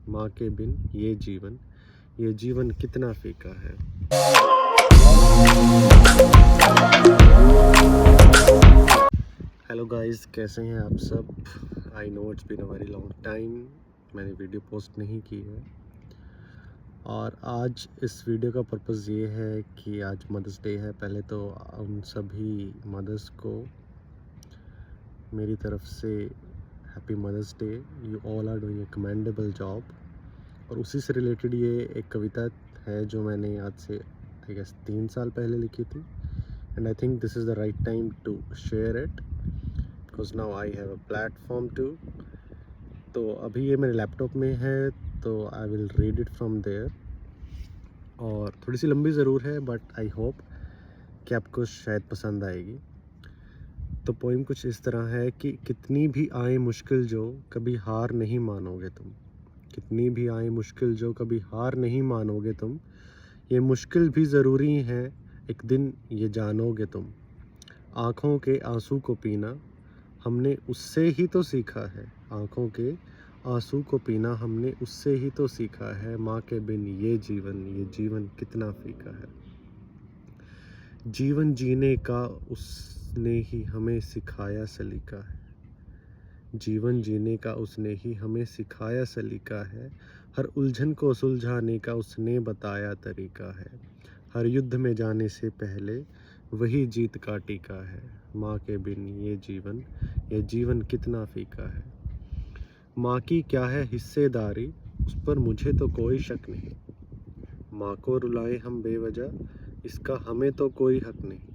माँ के बिन ये जीवन कितना फीका है। हेलो गाइस, कैसे हैं आप सब? I know it's been a very long time, मैंने वीडियो पोस्ट नहीं की है। और आज इस वीडियो का पर्पज़ ये है कि आज मदर्स डे है। पहले तो उन सभी मदर्स को मेरी तरफ से happy mother's day. You all are doing a commendable job. और उसी से रिलेटेड ये एक कविता है जो मैंने आज से आई गेस 3 साल पहले लिखी थी। And I think this is the right time to share it because now I have a platform to. तो अभी ये मेरे लैपटॉप में है, तो I will read it from there. और थोड़ी सी लंबी ज़रूर है बट आई होप कि आपको शायद पसंद आएगी। तो पोइम कुछ इस तरह है कि कितनी भी आए मुश्किल जो कभी हार नहीं मानोगे तुम। कितनी भी आए मुश्किल जो कभी हार नहीं मानोगे तुम। ये मुश्किल भी ज़रूरी है, एक दिन ये जानोगे तुम। आँखों के आंसू को पीना हमने उससे ही तो सीखा है। आँखों के आंसू को पीना हमने उससे ही तो सीखा है। माँ के बिन ये जीवन कितना फीका है। जीवन जीने का उसने ही हमें सिखाया सलीका है। जीवन जीने का उसने ही हमें सिखाया सलीका है। हर उलझन को सुलझाने का उसने बताया तरीका है। हर युद्ध में जाने से पहले वही जीत का टीका है। माँ के बिन ये जीवन कितना फीका है। माँ की क्या है हिस्सेदारी, उस पर मुझे तो कोई शक नहीं। माँ को रुलाए हम बेवजह, इसका हमें तो कोई हक नहीं।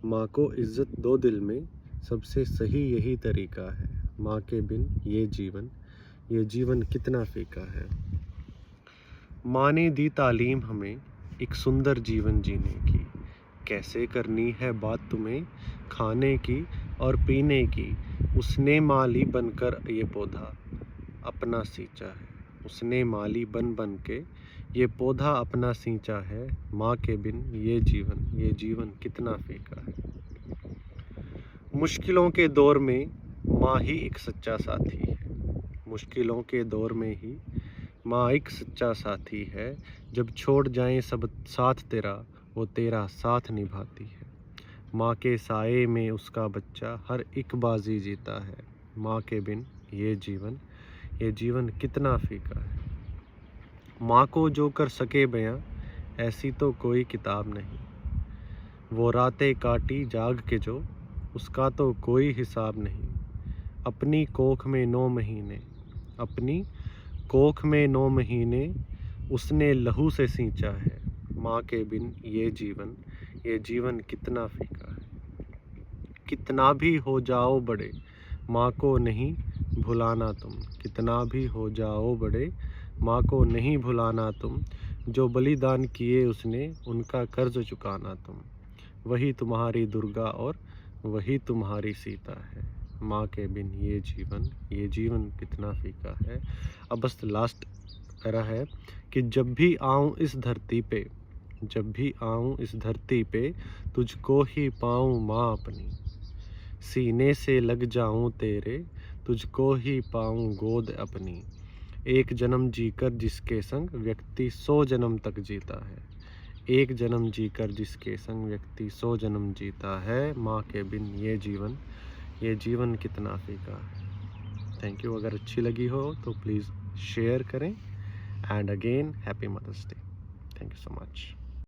माँ को इज़्ज़त दो दिल में, सबसे सही यही तरीका है। माँ के बिन ये जीवन कितना फीका है। माँ ने दी तालीम हमें एक सुंदर जीवन जीने की। कैसे करनी है बात तुम्हें खाने की और पीने की। उसने माली बनकर ये पौधा अपना सींचा है। उसने माली बन के ये पौधा अपना सींचा है। माँ के बिन ये जीवन कितना फीका है। मुश्किलों के दौर में माँ ही एक सच्चा साथी है। मुश्किलों के दौर में ही माँ एक सच्चा साथी है। जब छोड़ जाएं सब साथ तेरा, वो तेरा साथ निभाती है। माँ के साए में उसका बच्चा हर एक बाजी जीता है। माँ के बिन ये जीवन कितना फीका है। माँ को जो कर सके बयां, ऐसी तो कोई किताब नहीं। वो रातें काटी जाग के जो, उसका तो कोई हिसाब नहीं। अपनी कोख में 9 महीने उसने लहू से सींचा है। माँ के बिन ये जीवन कितना फीका है। कितना भी हो जाओ बड़े, माँ को नहीं भुलाना तुम। कितना भी हो जाओ बड़े, माँ को नहीं भुलाना तुम। जो बलिदान किए उसने, उनका कर्ज चुकाना तुम। वही तुम्हारी दुर्गा और वही तुम्हारी सीता है। माँ के बिन ये जीवन कितना फीका है। अब बस लास्ट पैरा है कि जब भी आऊँ इस धरती पे तुझको ही पाऊँ माँ अपनी। सीने से लग जाऊँ तेरे, तुझको ही पाऊँ गोद अपनी। एक जन्म जीकर जिसके संग व्यक्ति 100 जन्म तक जीता है। एक जन्म जीकर जिसके संग व्यक्ति 100 जन्म जीता है। माँ के बिन ये जीवन कितना फीका है। Thank you. अगर अच्छी लगी हो तो प्लीज़ शेयर करें। And again happy mother's day. Thank you so much.